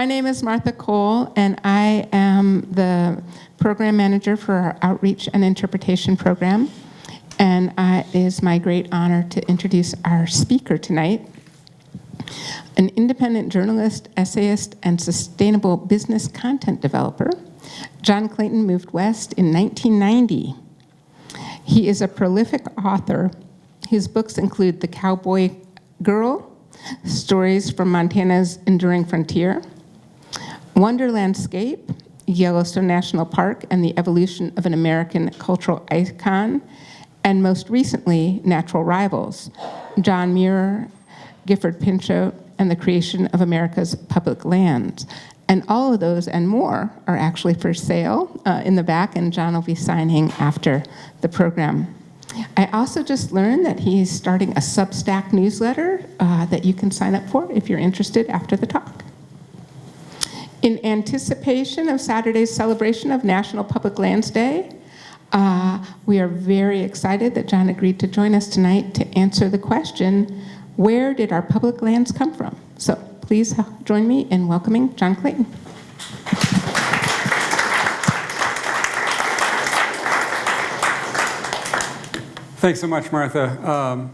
My name is Martha Cole, and I am the program manager for our Outreach and Interpretation program. And it is my great honor to introduce our speaker tonight, an independent journalist, essayist, and sustainable business content developer. John Clayton moved west in 1990. He is a prolific author. His books include The Cowboy Girl, Stories from Montana's Enduring Frontier, Wonderlandscape, Yellowstone National Park and the Evolution of an American Cultural Icon, and most recently, Natural Rivals, John Muir, Gifford Pinchot, and the Creation of America's Public Lands. And all of those and more are actually for sale in the back, and John will be signing after the program. I also just learned that he's starting a Substack newsletter that you can sign up for if you're interested after the talk. In anticipation of Saturday's celebration of National Public Lands Day, we are very excited that John agreed to join us tonight to answer the question, where did our public lands come from? So please join me in welcoming John Clayton. Thanks so much, Martha.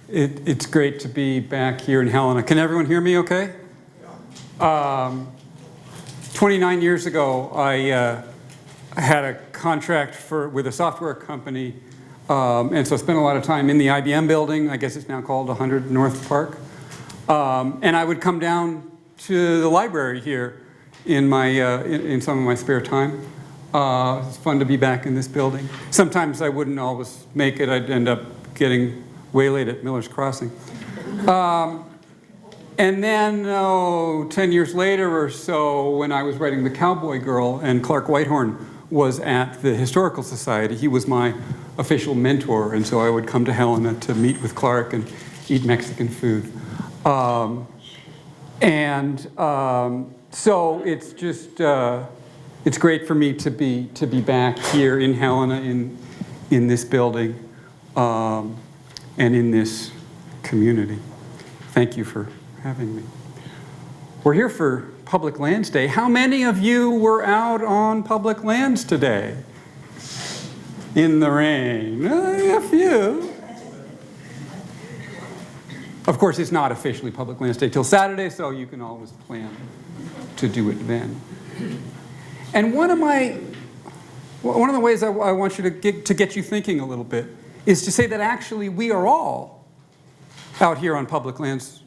It's great to be back here in Helena. Can everyone hear me okay? 29 years ago, I had a contract with a software company, and so I spent a lot of time in the IBM building. I guess it's now called 100 North Park. And I would come down to the library here in some of my spare time. It's fun to be back in this building. Sometimes I wouldn't always make it. I'd end up getting waylaid at Miller's Crossing. And then, 10 years later or so, when I was writing The Cowboy Girl and Clark Whitehorn was at the Historical Society, he was my official mentor, and so I would come to Helena to meet with Clark and eat Mexican food. So it's just, it's great for me to be back here in Helena in this building and in this community. Thank you for having me. We're here for Public Lands Day. How many of you were out on public lands today? In the rain? A few. Of course, it's not officially Public Lands Day till Saturday, so you can always plan to do it then. And one of the ways I want you to get you thinking a little bit is to say that actually we are all out here on public lands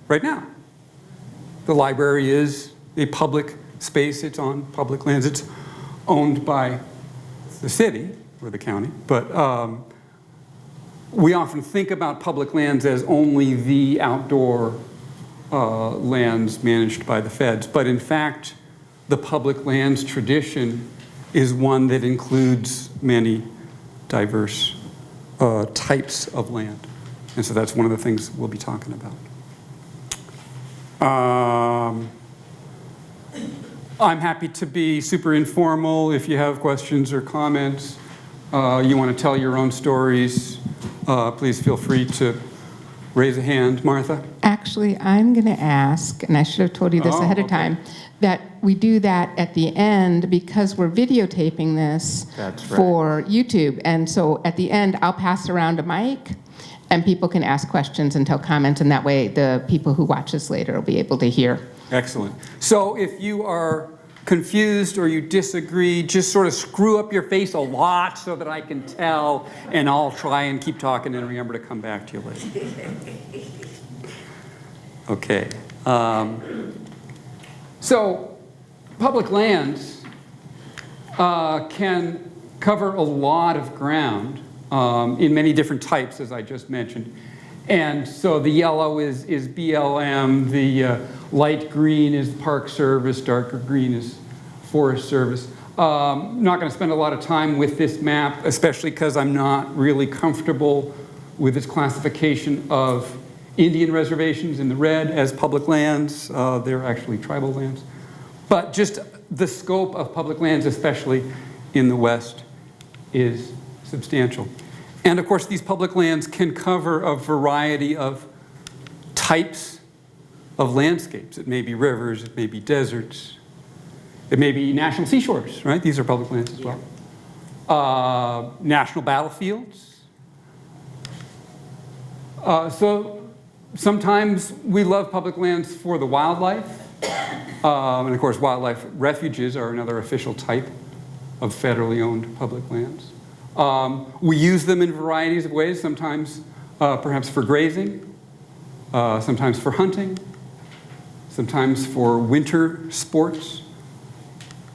right now. The library is a public space. It's on public lands. It's owned by the city or the county, but we often think about public lands as only the outdoor lands managed by the feds. But in fact, the public lands tradition is one that includes many diverse types of land. And so that's one of the things we'll be talking about. I'm happy to be super informal. If you have questions or comments, you want to tell your own stories, please feel free to raise a hand. Martha? Actually, I'm going to ask, and I should have told you this ahead of time, that we do that at the end because we're videotaping this for YouTube. And so at the end, I'll pass around a mic, and people can ask questions and tell comments, and that way the people who watch this later will be able to hear. Excellent. So if you are confused or you disagree, just sort of screw up your face a lot so that I can tell, and I'll try and keep talking and remember to come back to you later. Okay. So public lands can cover a lot of ground in many different types, as I just mentioned. And so the yellow is BLM, the light green is Park Service, darker green is Forest Service. I'm not going to spend a lot of time with this map, especially because I'm not really comfortable with its classification of Indian reservations in the red as public lands. They're actually tribal lands. But just the scope of public lands, especially in the West, is substantial. And of course, these public lands can cover a variety of types of landscapes. It may be rivers, it may be deserts, it may be national seashores, right? These are public lands as well. National battlefields. So sometimes we love public lands for the wildlife. And of course, wildlife refuges are another official type of federally owned public lands. We use them in varieties of ways, sometimes perhaps for grazing, sometimes for hunting, sometimes for winter sports.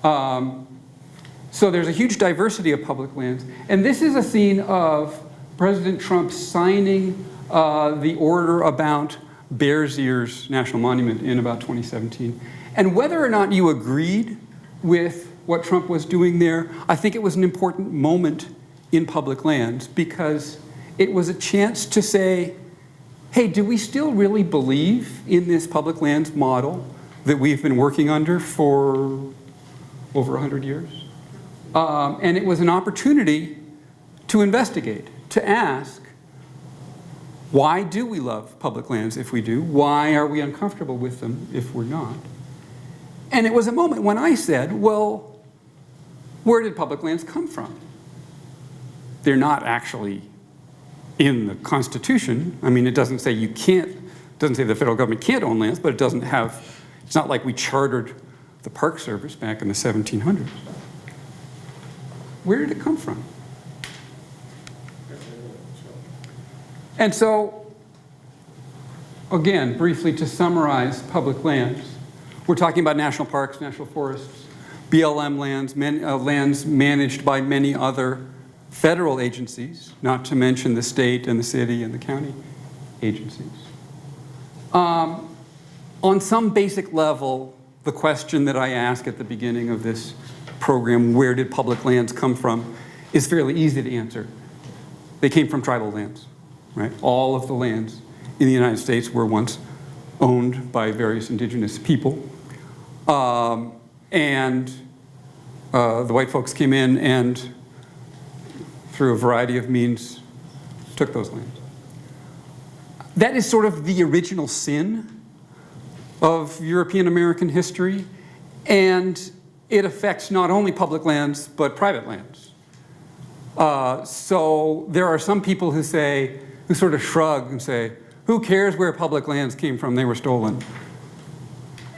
So there's a huge diversity of public lands. And this is a scene of President Trump signing the order about Bears Ears National Monument in about 2017. And whether or not you agreed with what Trump was doing there, I think it was an important moment in public lands because it was a chance to say, hey, do we still really believe in this public lands model that we've been working under for over 100 years? And it was an opportunity to investigate, to ask, why do we love public lands if we do? Why are we uncomfortable with them if we're not? And it was a moment when I said, well, where did public lands come from? They're not actually in the Constitution. I mean, it doesn't say you can't, it doesn't say the federal government can't own lands, but it doesn't have, it's not like we chartered the Park Service back in the 1700s. Where did it come from? And so, again, briefly to summarize public lands, we're talking about national parks, national forests, BLM lands, lands managed by many other federal agencies, not to mention the state and the city and the county agencies. On some basic level, the question that I ask at the beginning of this program, where did public lands come from, is fairly easy to answer. They came from tribal lands, right? All of the lands in the United States were once owned by various indigenous people. And the white folks came in and, through a variety of means, took those lands. That is sort of the original sin of European American history, and it affects not only public lands, but private lands. So there are some people who say, who sort of shrug and say, who cares where public lands came from? They were stolen.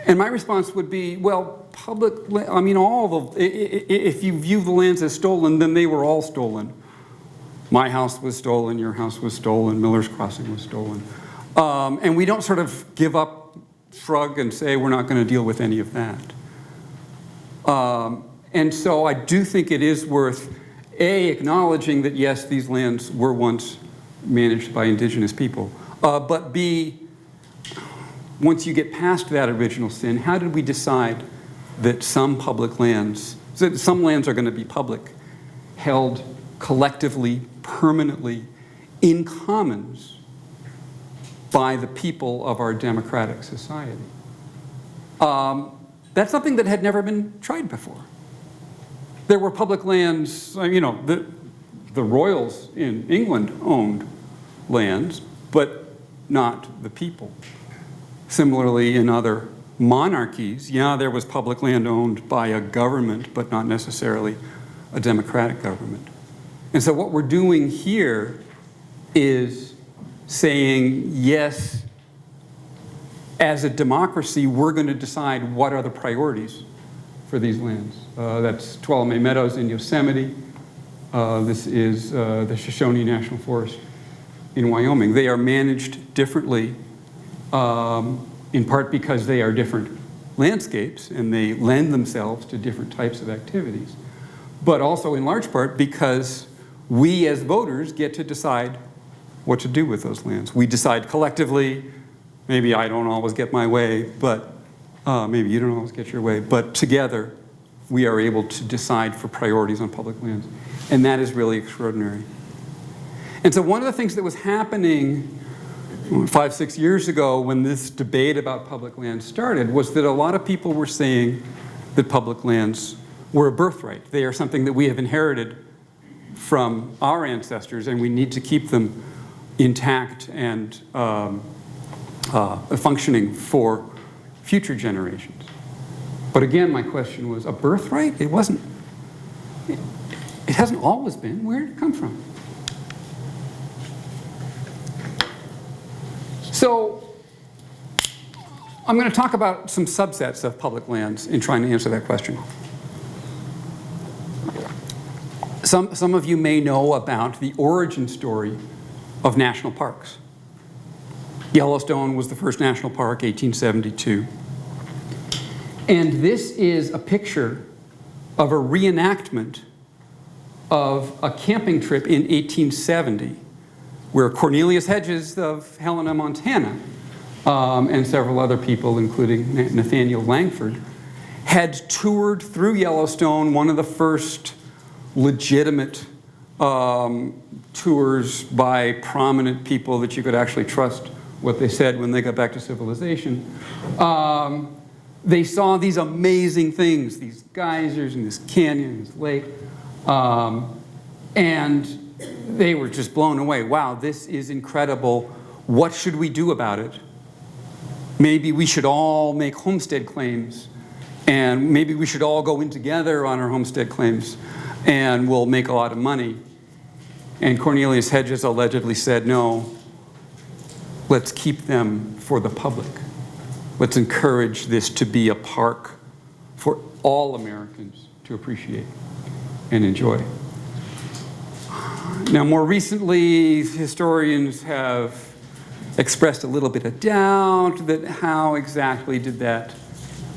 And my response would be, well, I mean, if you view the lands as stolen, then they were all stolen. My house was stolen, your house was stolen, Miller's Crossing was stolen. And we don't sort of give up, shrug, and say we're not going to deal with any of that. And so I do think it is worth, A, acknowledging that yes, these lands were once managed by indigenous people, but B, once you get past that original sin, how did we decide that some public lands, that some lands are going to be public, held collectively, permanently, in commons by the people of our democratic society? That's something that had never been tried before. There were public lands, you know, the royals in England owned lands, but not the people. Similarly, in other monarchies, yeah, there was public land owned by a government, but not necessarily a democratic government. And so what we're doing here is saying, yes, as a democracy, we're going to decide what are the priorities for these lands. That's Tuolumne Meadows in Yosemite. This is the Shoshone National Forest in Wyoming. They are managed differently, in part because they are different landscapes and they lend themselves to different types of activities, but also in large part because we as voters get to decide what to do with those lands. We decide collectively. Maybe I don't always get my way, but maybe you don't always get your way, but together we are able to decide for priorities on public lands. And that is really extraordinary. And so one of the things that was happening 5-6 years ago when this debate about public lands started was that a lot of people were saying that public lands were a birthright. They are something that we have inherited from our ancestors and we need to keep them intact and functioning for future generations. But again, my question was, a birthright? It wasn't. It hasn't always been. Where did it come from? So I'm going to talk about some subsets of public lands in trying to answer that question. Some of you may know about the origin story of national parks. Yellowstone was the first national park, 1872. And this is a picture of a reenactment of a camping trip in 1870, where Cornelius Hedges of Helena, Montana, and several other people, including Nathaniel Langford, had toured through Yellowstone, one of the first legitimate tours by prominent people that you could actually trust what they said when they got back to civilization. They saw these amazing things, these geysers and this canyon and this lake, and they were just blown away. Wow, this is incredible. What should we do about it? Maybe we should all make homestead claims, and maybe we should all go in together on our homestead claims, and we'll make a lot of money. And Cornelius Hedges allegedly said, no, let's keep them for the public. Let's encourage this to be a park for all Americans to appreciate and enjoy. Now, more recently, historians have expressed a little bit of doubt that how exactly did that,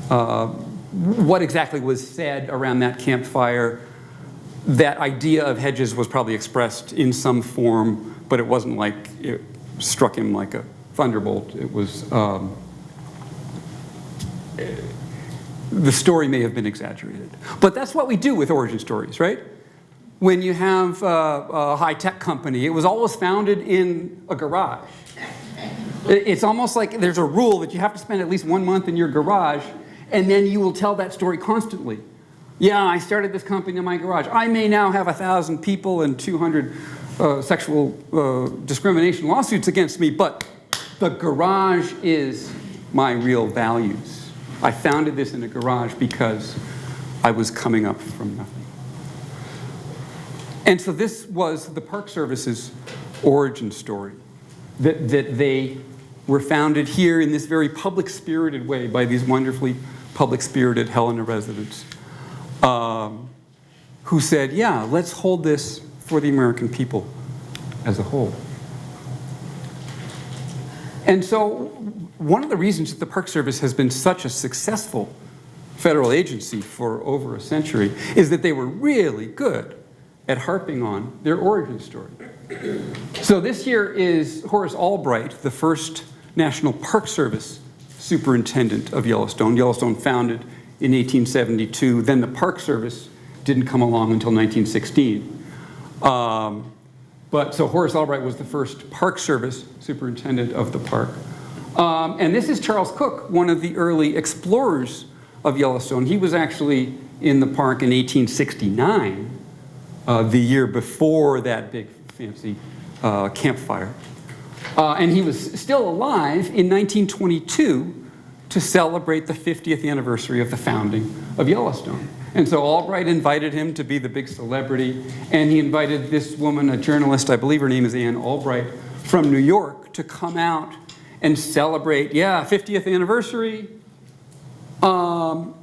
what exactly was said around that campfire. That idea of Hedges was probably expressed in some form, but it wasn't like it struck him like a thunderbolt. It was, the story may have been exaggerated. But that's what we do with origin stories, right? When you have a high-tech company, it was always founded in a garage. It's almost like there's a rule that you have to spend at least 1 month in your garage, and then you will tell that story constantly. Yeah, I started this company in my garage. I may now have 1,000 people and 200 sexual discrimination lawsuits against me, but the garage is my real values. I founded this in a garage because I was coming up from nothing. And so this was the Park Service's origin story, that they were founded here in this very public-spirited way by these wonderfully public-spirited Helena residents who said, yeah, let's hold this for the American people as a whole. And so one of the reasons that the Park Service has been such a successful federal agency for over a century is that they were really good at harping on their origin story. So this here is Horace Albright, the first National Park Service superintendent of Yellowstone. Yellowstone founded in 1872. Then the Park Service didn't come along until 1916. But so Horace Albright was the first Park Service superintendent of the park. And this is Charles Cook, one of the early explorers of Yellowstone. He was actually in the park in 1869, the year before that big fancy campfire. And he was still alive in 1922 to celebrate the 50th anniversary of the founding of Yellowstone. And so Albright invited him to be the big celebrity, and he invited this woman, a journalist, I believe her name is Ann Albright, from New York to come out and celebrate, 50th anniversary, and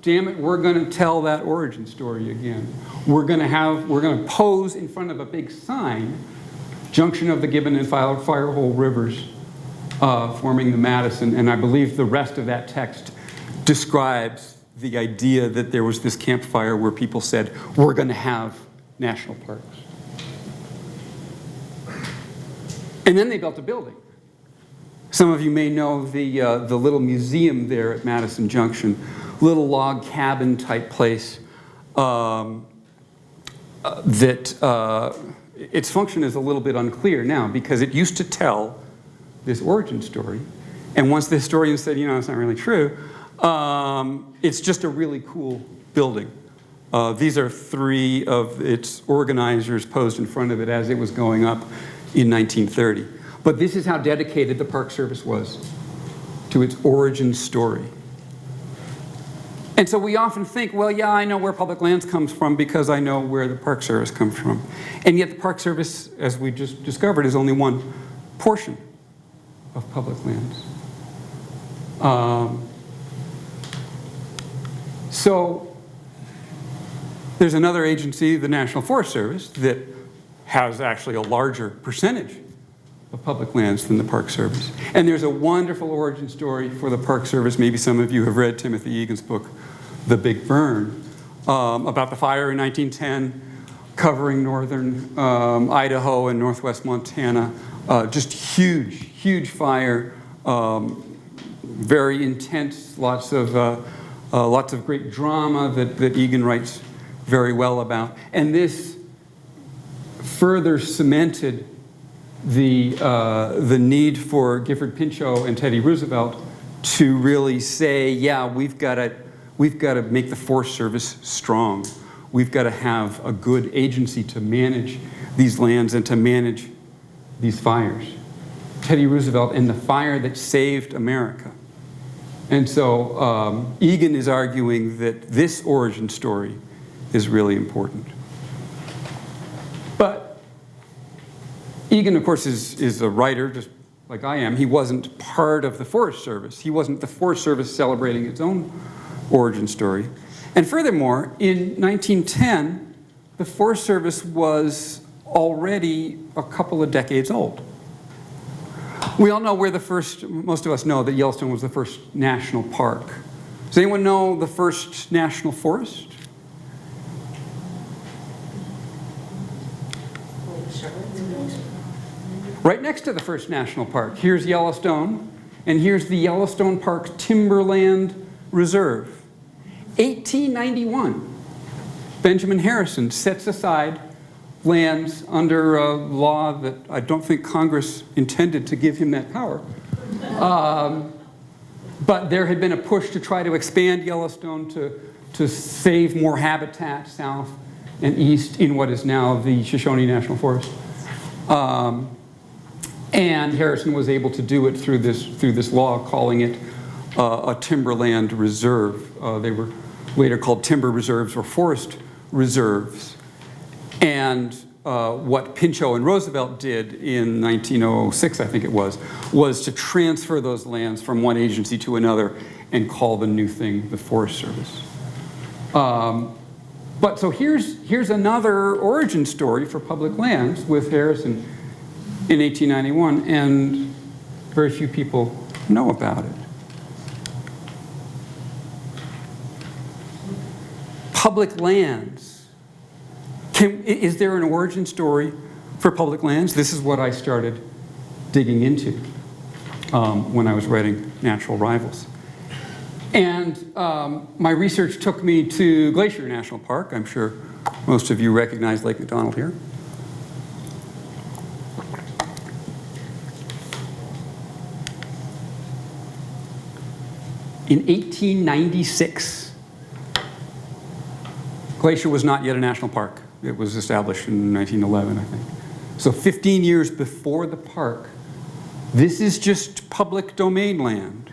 damn it, we're going to tell that origin story again. We're going to pose in front of a big sign, junction of the Gibbon and Firehole Rivers, forming the Madison, and I believe the rest of that text describes the idea that there was this campfire where people said, we're going to have national parks. And then they built a building. Some of you may know the little museum there at Madison Junction, little log cabin type place that its function is a little bit unclear now because it used to tell this origin story. And once the historian said, it's not really true, it's just a really cool building. These are 3 of its organizers posed in front of it as it was going up in 1930. But this is how dedicated the Park Service was to its origin story. And so we often think, well, yeah, I know where public lands comes from because I know where the Park Service comes from. And yet the Park Service, as we just discovered, is only one portion of public lands. So there's another agency, the National Forest Service, that has actually a larger percentage of public lands than the Park Service. And there's a wonderful origin story for the Park Service. Maybe some of you have read Timothy Egan's book, The Big Burn, about the fire in 1910 covering northern Idaho and northwest Montana. Just huge, huge fire, very intense, lots of great drama that Egan writes very well about. And this further cemented the need for Gifford Pinchot and Teddy Roosevelt to really say, yeah, we've got to make the Forest Service strong. We've got to have a good agency to manage these lands and to manage these fires. Teddy Roosevelt and the fire that saved America. And so Egan is arguing that this origin story is really important. But Egan, of course, is a writer, just like I am. He wasn't part of the Forest Service. He wasn't the Forest Service celebrating its own origin story. And furthermore, in 1910, the Forest Service was already a couple of decades old. We all know most of us know that Yellowstone was the first national park. Does anyone know the first national forest? Right next to the first national park. Here's Yellowstone, and here's the Yellowstone Park Timberland Reserve. 1891, Benjamin Harrison sets aside lands under a law that I don't think Congress intended to give him that power. But there had been a push to try to expand Yellowstone to save more habitat south and east in what is now the Shoshone National Forest. And Harrison was able to do it through this law, calling it a timberland reserve. They were later called timber reserves or forest reserves. And what Pinchot and Roosevelt did in 1906, I think it was to transfer those lands from one agency to another and call the new thing the Forest Service. But so here's another origin story for public lands with Harrison in 1891, and very few people know about it. Public lands. Is there an origin story for public lands? This is what I started digging into when I was writing Natural Rivals. And my research took me to Glacier National Park. I'm sure most of you recognize Lake McDonald here. In 1896, Glacier was not yet a national park. It was established in 1911, I think. So 15 years before the park, this is just public domain land.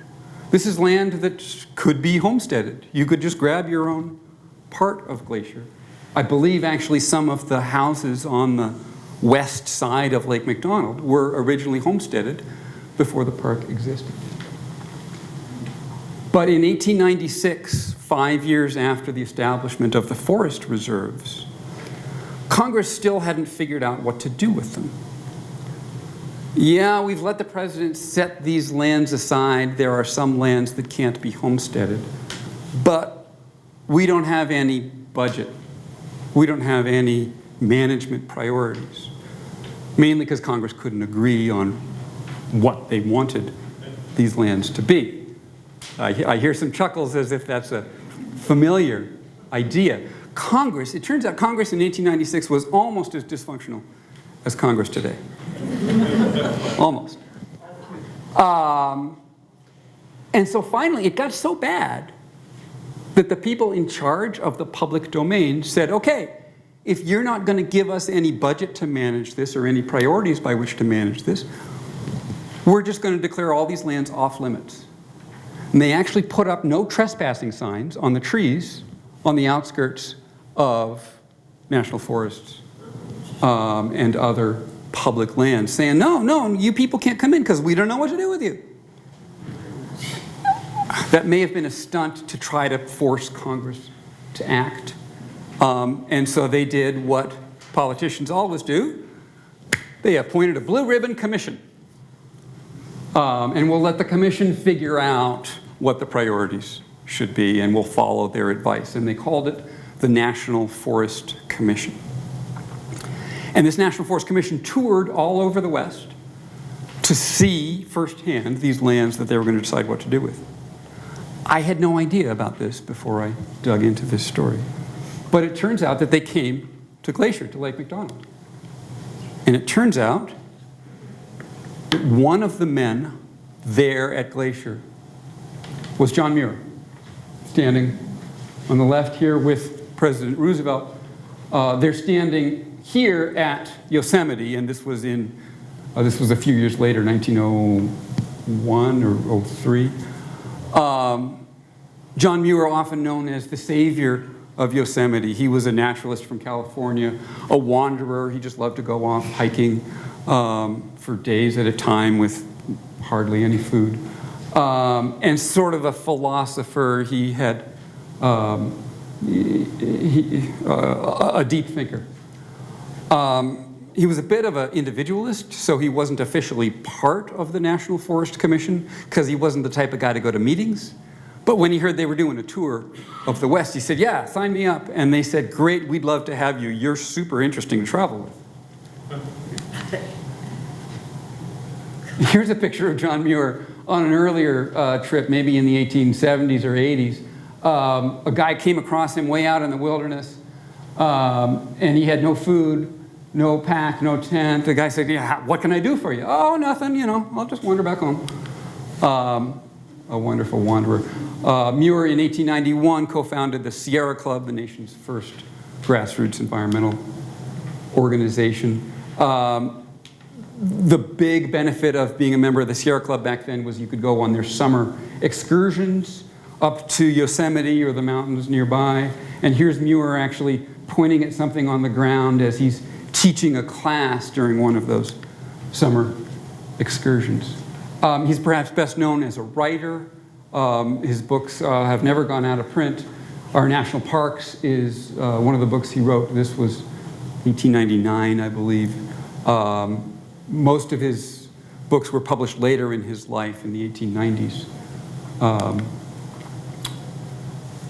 This is land that could be homesteaded. You could just grab your own part of Glacier. I believe actually some of the houses on the west side of Lake McDonald were originally homesteaded before the park existed. But in 1896, 5 years after the establishment of the forest reserves, Congress still hadn't figured out what to do with them. Yeah, we've let the president set these lands aside. There are some lands that can't be homesteaded. But we don't have any budget. We don't have any management priorities. Mainly because Congress couldn't agree on what they wanted these lands to be. I hear some chuckles as if that's a familiar idea. Congress, it turns out Congress in 1896 was almost as dysfunctional as Congress today. Almost. And so finally, it got so bad that the people in charge of the public domain said, okay, if you're not going to give us any budget to manage this or any priorities by which to manage this, we're just going to declare all these lands off limits. And they actually put up no trespassing signs on the trees on the outskirts of national forests and other public lands, saying, no, no, you people can't come in because we don't know what to do with you. That may have been a stunt to try to force Congress to act. And so they did what politicians always do. They appointed a blue ribbon commission. And we'll let the commission figure out what the priorities should be, and we'll follow their advice. And they called it the National Forest Commission. And this National Forest Commission toured all over the West to see firsthand these lands that they were going to decide what to do with. I had no idea about this before I dug into this story. But it turns out that they came to Glacier, to Lake McDonald. And it turns out that one of the men there at Glacier was John Muir, standing on the left here with President Roosevelt. They're standing here at Yosemite, and this was a few years later, 1901 or 03. John Muir, often known as the savior of Yosemite. He was a naturalist from California, a wanderer. He just loved to go off hiking for days at a time with hardly any food. And sort of a philosopher. He had a deep thinker. He was a bit of an individualist, so he wasn't officially part of the National Forest Commission because he wasn't the type of guy to go to meetings. But when he heard they were doing a tour of the West, he said, yeah, sign me up. And they said, great, we'd love to have you. You're super interesting to travel with. Here's a picture of John Muir on an earlier trip, maybe in the 1870s or 80s. A guy came across him way out in the wilderness, and he had no food, no pack, no tent. The guy said, yeah, what can I do for you? Oh, nothing, I'll just wander back home. A wonderful wanderer. Muir in 1891 co-founded the Sierra Club, the nation's first grassroots environmental organization. The big benefit of being a member of the Sierra Club back then was you could go on their summer excursions up to Yosemite or the mountains nearby. And here's Muir actually pointing at something on the ground as he's teaching a class during one of those summer excursions. He's perhaps best known as a writer. His books have never gone out of print. Our National Parks is one of the books he wrote. This was 1899, I believe. Most of his books were published later in his life in the 1890s.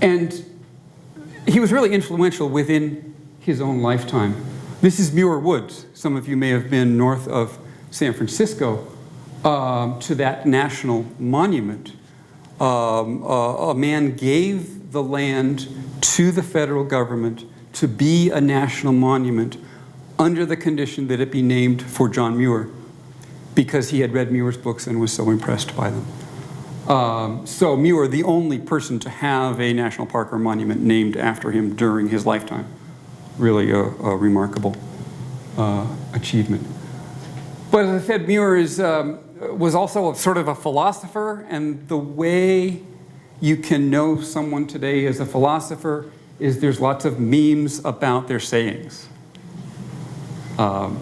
And he was really influential within his own lifetime. This is Muir Woods. Some of you may have been north of San Francisco to that national monument. A man gave the land to the federal government to be a national monument under the condition that it be named for John Muir, because he had read Muir's books and was so impressed by them. So Muir, the only person to have a national park or monument named after him during his lifetime. Really a remarkable achievement. But as I said, Muir was also sort of a philosopher, and the way you can know someone today as a philosopher is there's lots of memes about their sayings. Have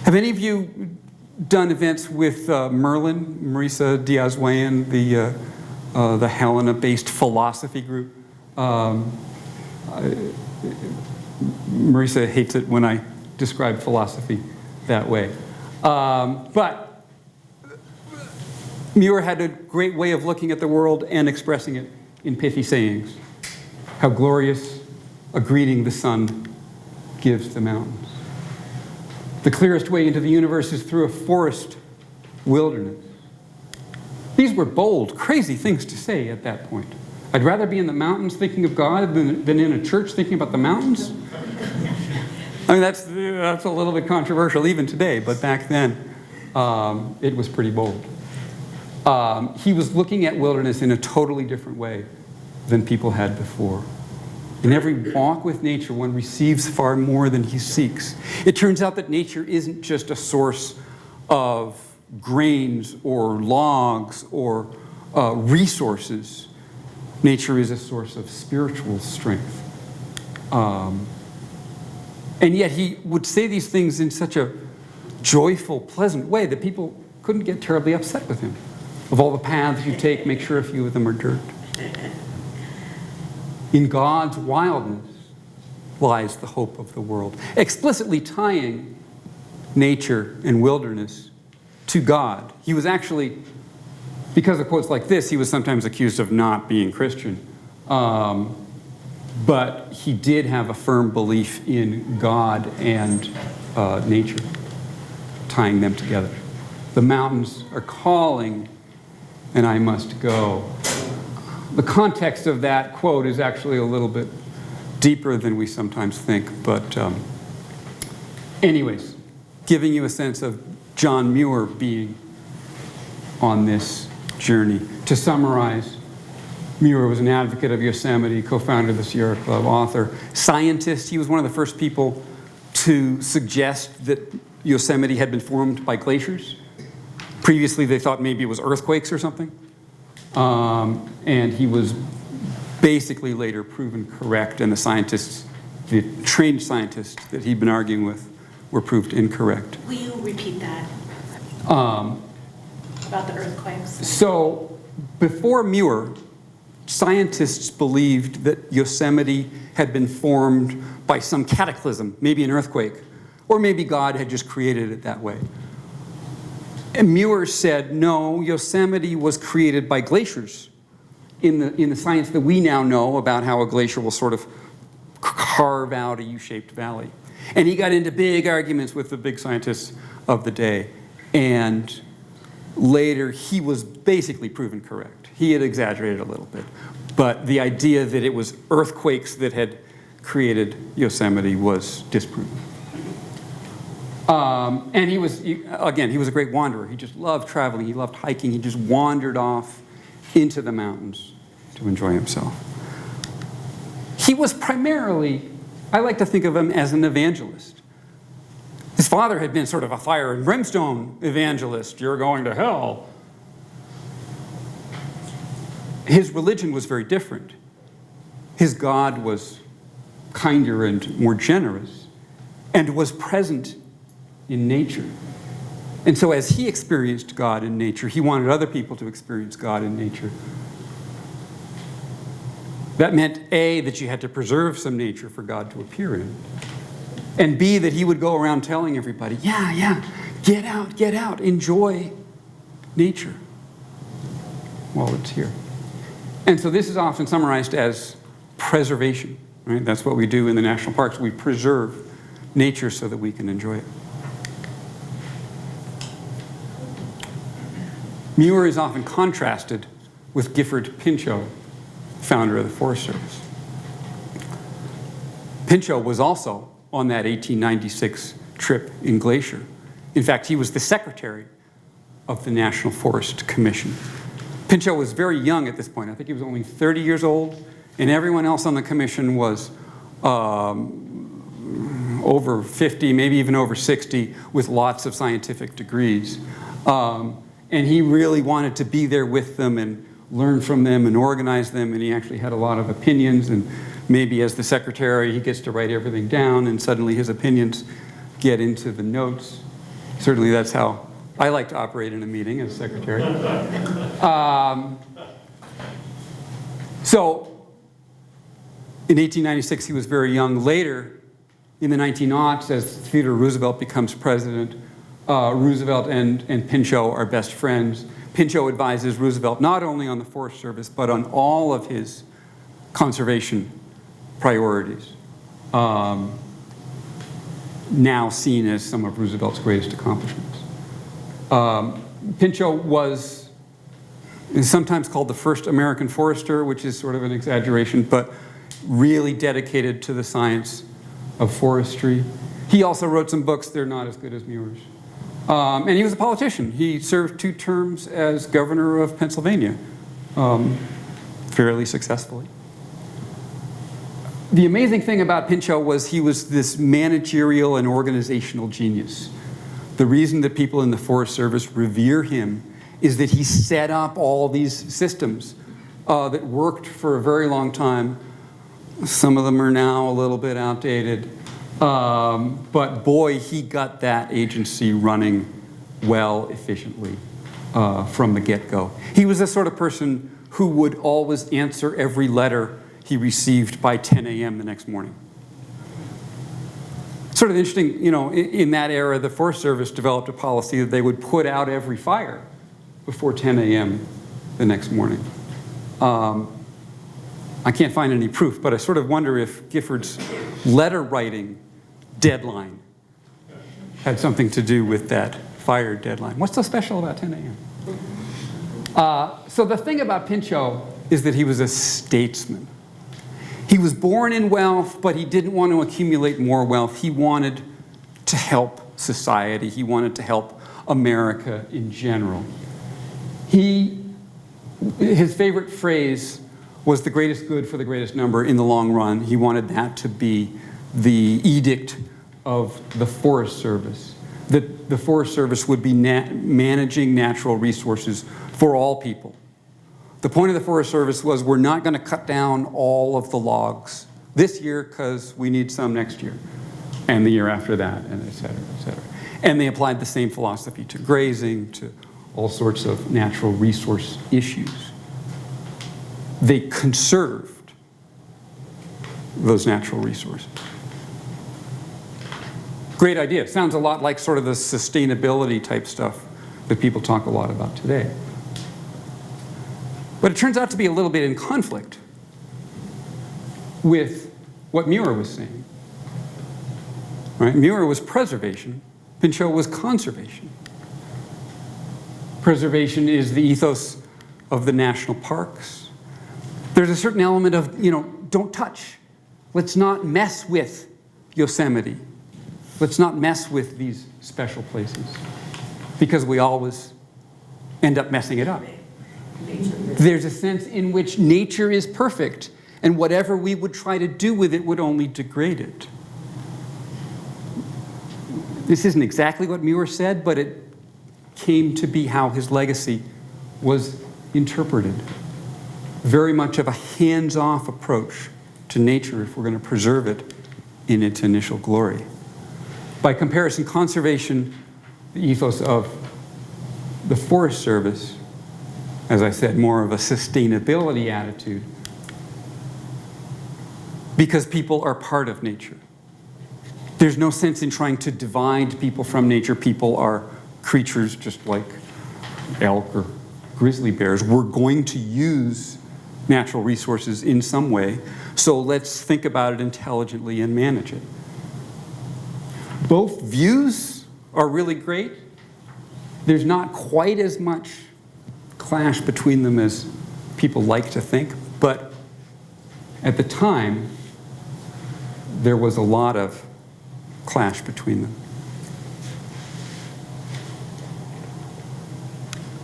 any of you done events with Merlin, Marisa Diaz-Wayan, the Helena-based philosophy group? Marisa hates it when I describe philosophy that way. But Muir had a great way of looking at the world and expressing it in pithy sayings. How glorious a greeting the sun gives the mountains. The clearest way into the universe is through a forest wilderness. These were bold, crazy things to say at that point. I'd rather be in the mountains thinking of God than in a church thinking about the mountains. I mean, that's a little bit controversial even today, but back then it was pretty bold. He was looking at wilderness in a totally different way than people had before. In every walk with nature, one receives far more than he seeks. It turns out that nature isn't just a source of grains or logs or resources. Nature is a source of spiritual strength. And yet he would say these things in such a joyful, pleasant way that people couldn't get terribly upset with him. Of all the paths you take, make sure a few of them are dirt. In God's wildness lies the hope of the world. Explicitly tying nature and wilderness to God. He was actually, because of quotes like this, he was sometimes accused of not being Christian. But he did have a firm belief in God and nature, tying them together. The mountains are calling, and I must go. The context of that quote is actually a little bit deeper than we sometimes think. But anyways, giving you a sense of John Muir being on this journey. To summarize, Muir was an advocate of Yosemite, co-founder of the Sierra Club, author, scientist. He was one of the first people to suggest that Yosemite had been formed by glaciers. Previously, they thought maybe it was earthquakes or something. And he was basically later proven correct, and the scientists, the trained scientists that he'd been arguing with, were proved incorrect. Will you repeat that? About the earthquakes? So, before Muir, scientists believed that Yosemite had been formed by some cataclysm, maybe an earthquake, or maybe God had just created it that way. And Muir said, no, Yosemite was created by glaciers in the science that we now know about how a glacier will sort of carve out a U-shaped valley. And he got into big arguments with the big scientists of the day. And later, he was basically proven correct. He had exaggerated a little bit. But the idea that it was earthquakes that had created Yosemite was disproven. And he was a great wanderer. He just loved traveling. He loved hiking. He just wandered off into the mountains to enjoy himself. He was primarily, I like to think of him as an evangelist. His father had been sort of a fire and brimstone evangelist. You're going to hell. His religion was very different. His God was kinder and more generous and was present in nature. And so as he experienced God in nature, he wanted other people to experience God in nature. That meant, A, that you had to preserve some nature for God to appear in. And B, that he would go around telling everybody, yeah, get out, enjoy nature while it's here. And so this is often summarized as preservation, right? That's what we do in the national parks. We preserve nature so that we can enjoy it. Muir is often contrasted with Gifford Pinchot, founder of the Forest Service. Pinchot was also on that 1896 trip in Glacier. In fact, he was the secretary of the National Forest Commission. Pinchot was very young at this point. I think he was only 30 years old, and everyone else on the commission was over 50, maybe even over 60, with lots of scientific degrees. And he really wanted to be there with them and learn from them and organize them, and he actually had a lot of opinions, and maybe as the secretary he gets to write everything down, and suddenly his opinions get into the notes. Certainly that's how I like to operate in a meeting as secretary. So in 1896 he was very young. Later, in the 1900s, as Theodore Roosevelt becomes president, Roosevelt and Pinchot are best friends. Pinchot advises Roosevelt not only on the Forest Service, but on all of his conservation priorities, now seen as some of Roosevelt's greatest accomplishments. Pinchot is sometimes called the first American forester, which is sort of an exaggeration, but really dedicated to the science of forestry. He also wrote some books. They're not as good as Muir's. And he was a politician. He served 2 terms as governor of Pennsylvania, fairly successfully. The amazing thing about Pinchot was he was this managerial and organizational genius. The reason that people in the Forest Service revere him is that he set up all these systems that worked for a very long time. Some of them are now a little bit outdated. But boy, he got that agency running well, efficiently from the get-go. He was the sort of person who would always answer every letter he received by 10 a.m. the next morning. Sort of interesting, you know, in that era, the Forest Service developed a policy that they would put out every fire before 10 a.m. the next morning. I can't find any proof, but I sort of wonder if Gifford's letter writing deadline had something to do with that fire deadline. What's so special about 10 a.m.? So the thing about Pinchot is that he was a statesman. He was born in wealth, but he didn't want to accumulate more wealth. He wanted to help society. He wanted to help America in general. His favorite phrase was the greatest good for the greatest number in the long run. He wanted that to be the edict of the Forest Service, that the Forest Service would be managing natural resources for all people. The point of the Forest Service was, we're not going to cut down all of the logs this year because we need some next year, and the year after that, and et cetera, et cetera. And they applied the same philosophy to grazing, to all sorts of natural resource issues. They conserved those natural resources. Great idea. Sounds a lot like sort of the sustainability type stuff that people talk a lot about today. But it turns out to be a little bit in conflict with what Muir was saying. Right? Muir was preservation. Pinchot was conservation. Preservation is the ethos of the national parks. There's a certain element of, you know, don't touch. Let's not mess with Yosemite. Let's not mess with these special places, because we always end up messing it up. There's a sense in which nature is perfect, and whatever we would try to do with it would only degrade it. This isn't exactly what Muir said, but it came to be how his legacy was interpreted. Very much of a hands-off approach to nature if we're going to preserve it in its initial glory. By comparison, conservation, the ethos of the Forest Service, as I said, more of a sustainability attitude, because people are part of nature. There's no sense in trying to divide people from nature. People are creatures just like elk or grizzly bears. We're going to use natural resources in some way, so let's think about it intelligently and manage it. Both views are really great. There's not quite as much clash between them as people like to think, but at the time, there was a lot of clash between them.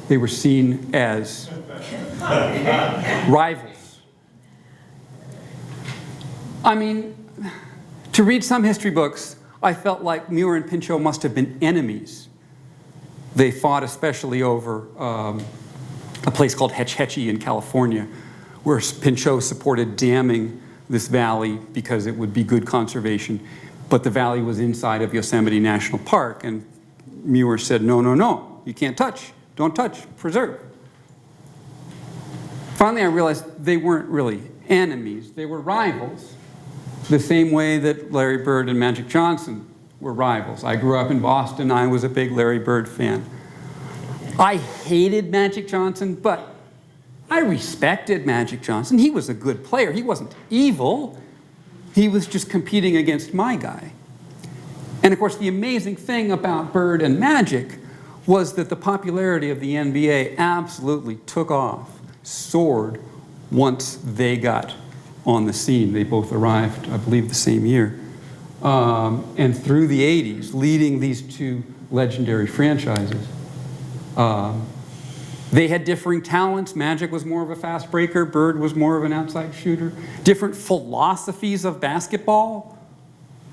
They were seen as rivals. I mean, to read some history books, I felt like Muir and Pinchot must have been enemies. They fought especially over a place called Hetch Hetchy in California, where Pinchot supported damming this valley because it would be good conservation, but the valley was inside of Yosemite National Park, and Muir said, no, no, no, you can't touch, don't touch, preserve. Finally, I realized they weren't really enemies, they were rivals, the same way that Larry Bird and Magic Johnson were rivals. I grew up in Boston, I was a big Larry Bird fan. I hated Magic Johnson, but I respected Magic Johnson. He was a good player. He wasn't evil. He was just competing against my guy. And of course, the amazing thing about Bird and Magic was that the popularity of the NBA absolutely took off, soared, once they got on the scene. They both arrived, I believe, the same year. And through the 80s, leading these two legendary franchises. They had differing talents. Magic was more of a fast breaker. Bird was more of an outside shooter. Different philosophies of basketball.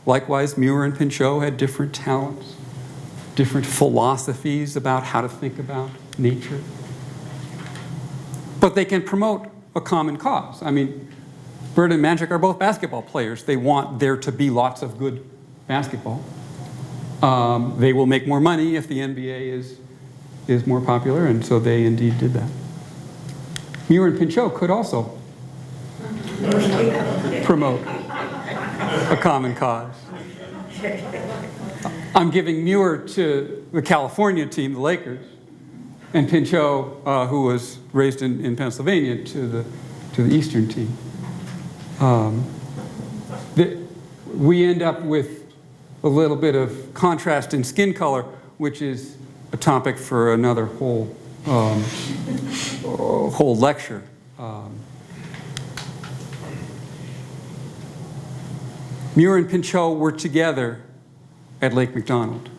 Likewise, Muir and Pinchot had different talents. different philosophies about how to think about nature. But they can promote a common cause. I mean, Bird and Magic are both basketball players. They want there to be lots of good basketball. They will make more money if the NBA is more popular, and so they indeed did that. Muir and Pinchot could also promote a common cause. I'm giving Muir to the California team, the Lakers, and Pinchot, who was raised in Pennsylvania, to the Eastern team. We end up with a little bit of contrast in skin color, which is a topic for another whole lecture. Muir and Pinchot were together at Lake McDonald.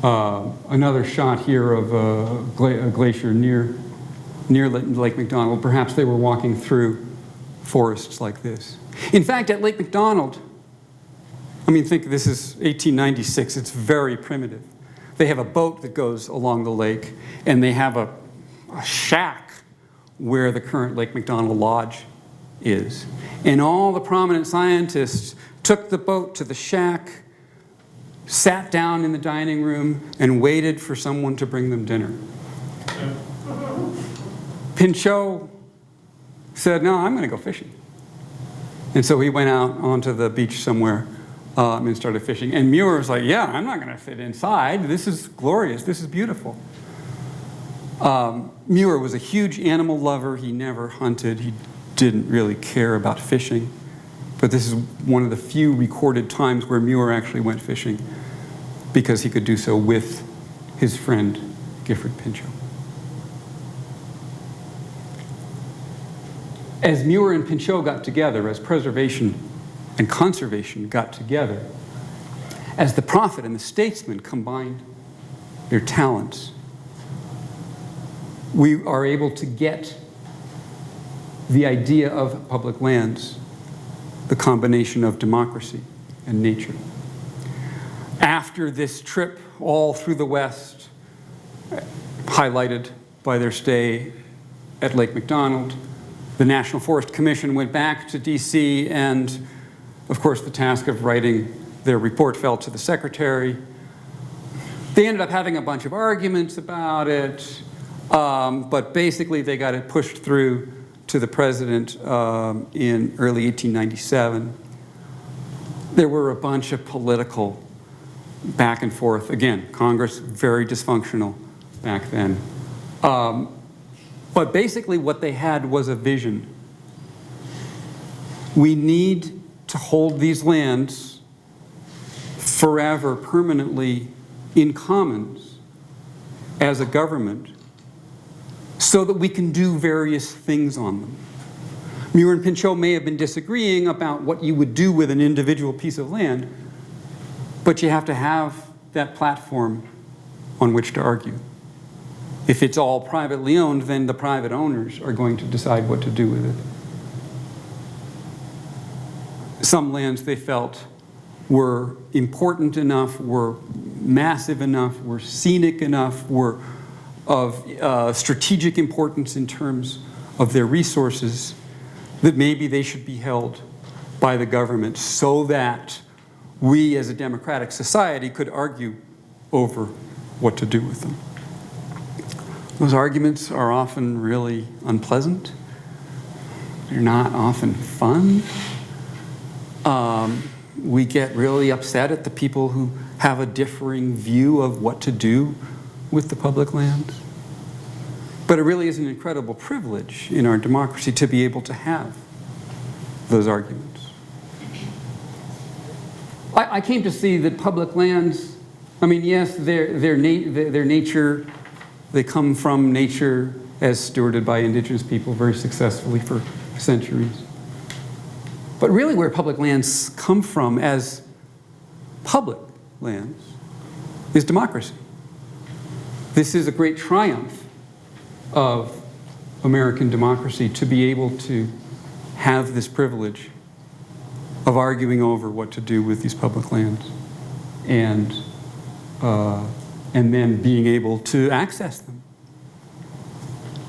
Another shot here of a glacier near Lake McDonald. Perhaps they were walking through forests like this. In fact, at Lake McDonald, I mean, think this is 1896. It's very primitive. They have a boat that goes along the lake, and they have a shack where the current Lake McDonald Lodge is. And all the prominent scientists took the boat to the shack, sat down in the dining room, and waited for someone to bring them dinner. Pinchot said, no, I'm going to go fishing. And so he went out onto the beach somewhere and started fishing. And Muir was like, yeah, I'm not going to fit inside. This is glorious. This is beautiful. Muir was a huge animal lover. He never hunted. He didn't really care about fishing. But this is one of the few recorded times where Muir actually went fishing because he could do so with his friend, Gifford Pinchot. As Muir and Pinchot got together, as preservation and conservation got together, as the prophet and the statesman combined their talents, we are able to get the idea of public lands, the combination of democracy and nature. After this trip all through the West, highlighted by their stay at Lake McDonald, the National Forest Commission went back to DC, and of course the task of writing their report fell to the secretary. They ended up having a bunch of arguments about it, but basically they got it pushed through to the president in early 1897. There were a bunch of political back and forth. Again, Congress, very dysfunctional back then. But basically what they had was a vision. We need to hold these lands forever, permanently in commons as a government so that we can do various things on them. Muir and Pinchot may have been disagreeing about what you would do with an individual piece of land, but you have to have that platform on which to argue. If it's all privately owned, then the private owners are going to decide what to do with it. Some lands they felt were important enough, were massive enough, were scenic enough, were of strategic importance in terms of their resources, that maybe they should be held by the government so that we as a democratic society could argue over what to do with them. Those arguments are often really unpleasant. They're not often fun. We get really upset at the people who have a differing view of what to do with the public lands. But it really is an incredible privilege in our democracy to be able to have those arguments. I came to see that public lands, I mean, yes, their nature, they come from nature as stewarded by indigenous people very successfully for centuries. But really where public lands come from as public lands is democracy. This is a great triumph of American democracy to be able to have this privilege of arguing over what to do with these public lands. and then being able to access them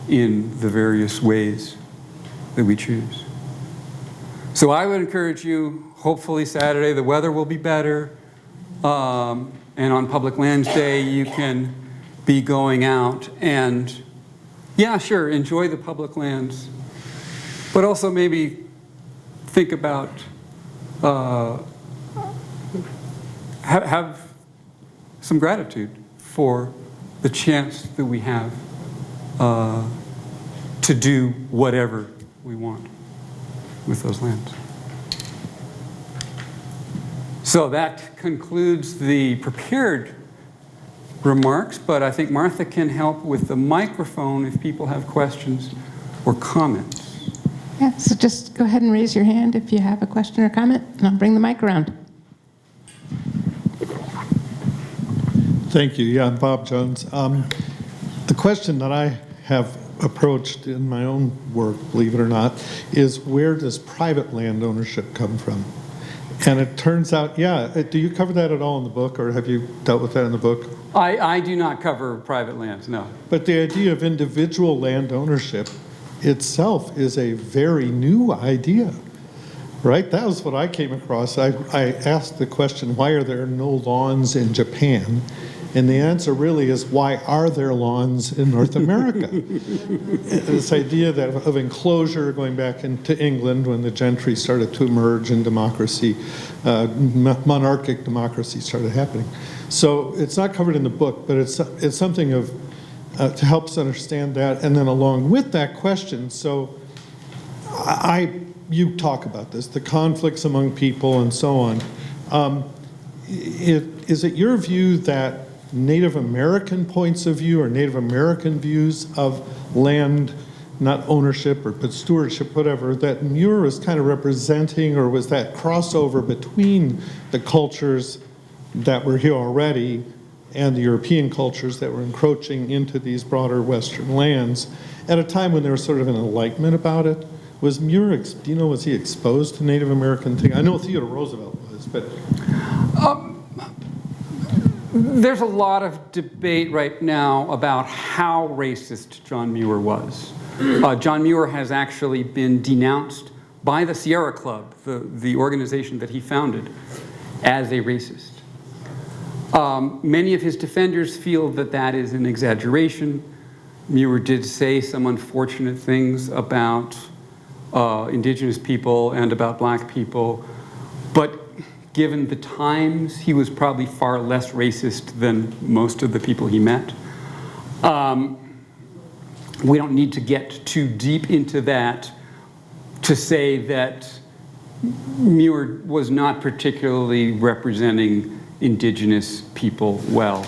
in the various ways that we choose. So I would encourage you, hopefully Saturday the weather will be better, and on Public Lands Day you can be going out and, yeah, sure, enjoy the public lands, but also maybe think about, have some gratitude for the chance that we have to do whatever we want with those lands. So that concludes the prepared remarks, but I think Martha can help with the microphone if people have questions or comments. Yeah, so just go ahead and raise your hand if you have a question or comment, and I'll bring the mic around. Thank you. Yeah, I'm Bob Jones. The question that I have approached in my own work, believe it or not, is where does private land ownership come from? And it turns out, yeah, do you cover that at all in the book, or have you dealt with that in the book? I do not cover private lands, no. But the idea of individual land ownership itself is a very new idea, right? That was what I came across. I asked the question, why are there no lawns in Japan? And the answer really is, why are there lawns in North America? This idea that of enclosure going back into England when the gentry started to emerge and democracy, monarchic democracy started happening. So it's not covered in the book, but it's something of to help us understand that. And then along with that question, so you talk about this, the conflicts among people and so on. Is it your view that Native American points of view or Native American views of land, not ownership but stewardship, whatever, that Muir is kind of representing, or was that crossover between the cultures that were here already and the European cultures that were encroaching into these broader Western lands at a time when there was sort of an enlightenment about it? Was Muir, do you know, was he exposed to Native American things? I know Theodore Roosevelt was, but... There's a lot of debate right now about how racist John Muir was. John Muir has actually been denounced by the Sierra Club, the organization that he founded, as a racist. Many of his defenders feel that that is an exaggeration. Muir did say some unfortunate things about indigenous people and about black people, but given the times, he was probably far less racist than most of the people he met. We don't need to get too deep into that to say that Muir was not particularly representing indigenous people well.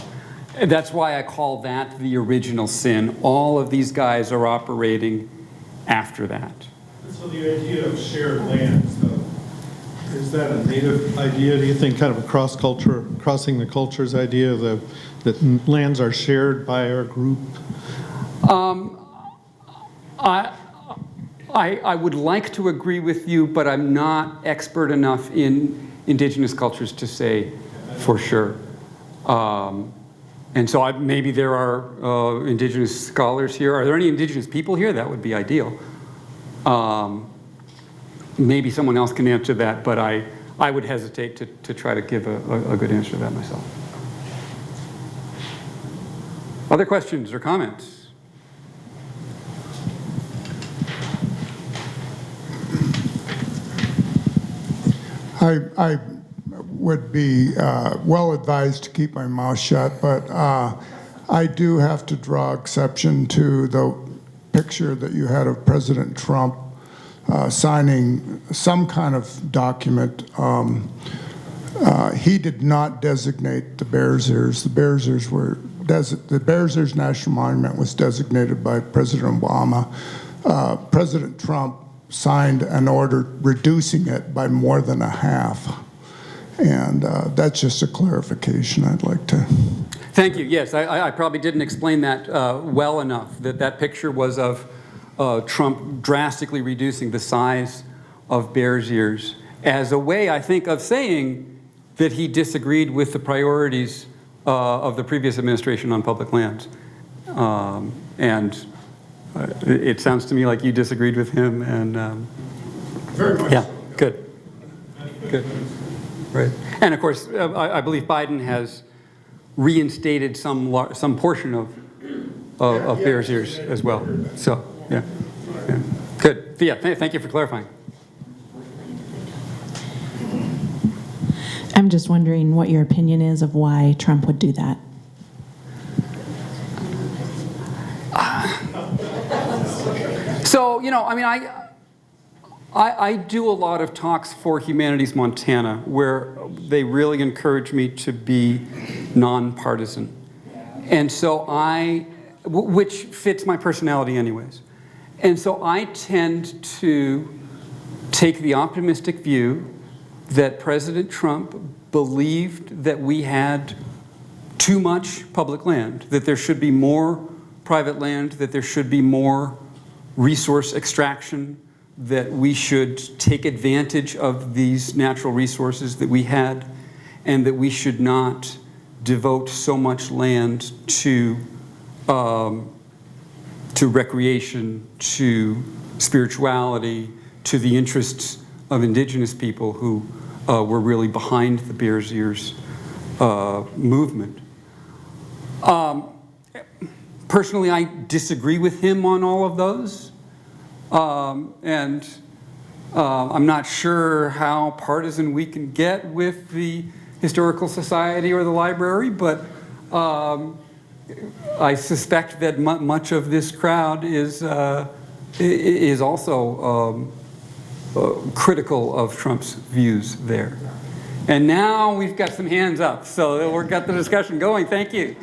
That's why I call that the original sin. All of these guys are operating after that. So the idea of shared lands, though, is that a Native idea, do you think, kind of a crossing the cultures idea that lands are shared by our group? I would like to agree with you, but I'm not expert enough in indigenous cultures to say for sure. And so maybe there are indigenous scholars here. Are there any indigenous people here? That would be ideal. Maybe someone else can answer that, but I would hesitate to try to give a good answer to that myself. Other questions or comments? I would be well advised to keep my mouth shut, but I do have to draw exception to the picture that you had of President Trump signing some kind of document. He did not designate the Bears Ears. The Bears Ears the Bears Ears National Monument was designated by President Obama. President Trump signed an order reducing it by more than a half. And that's just a clarification I'd like to. Thank you. Yes, I probably didn't explain that well enough, that picture was of Trump drastically reducing the size of Bears Ears as a way, I think, of saying that he disagreed with the priorities of the previous administration on public lands. And it sounds to me like you disagreed with him, and Very much. yeah, good. Good. Right. And of course, I believe Biden has reinstated some portion of Bears Ears as well. So, yeah. Good. Yeah, thank you for clarifying. I'm just wondering what your opinion is of why Trump would do that. So, I mean, I do a lot of talks for Humanities Montana where they really encourage me to be nonpartisan. And so which fits my personality anyways. And so I tend to take the optimistic view that President Trump believed that we had too much public land, that there should be more private land, that there should be more resource extraction, that we should take advantage of these natural resources that we had, and that we should not devote so much land to recreation, to spirituality, to the interests of indigenous people who were really behind the Bears Ears movement. Personally, I disagree with him on all of those. And I'm not sure how partisan we can get with the Historical Society or the library, but I suspect that much of this crowd is also critical of Trump's views there. And now we've got some hands up, so we've got the discussion going. Thank you.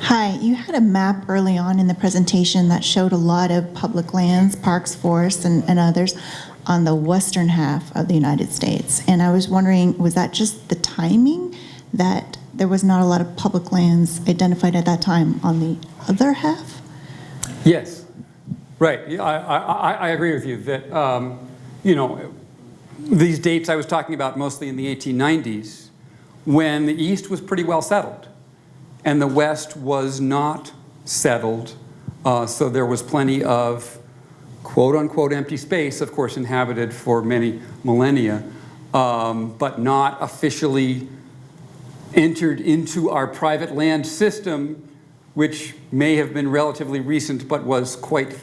Hi, you had a map early on in the presentation that showed a lot of public lands, parks, forests, and others on the western half of the United States. And I was wondering, was that just the timing that there was not a lot of public lands identified at that time on the other half? Yes, right. Yeah, I agree with you that, these dates I was talking about mostly in the 1890s, when the East was pretty well settled and the West was not settled. So there was plenty of quote unquote empty space, of course inhabited for many millennia, but not officially entered into our private land system, which may have been relatively recent but was quite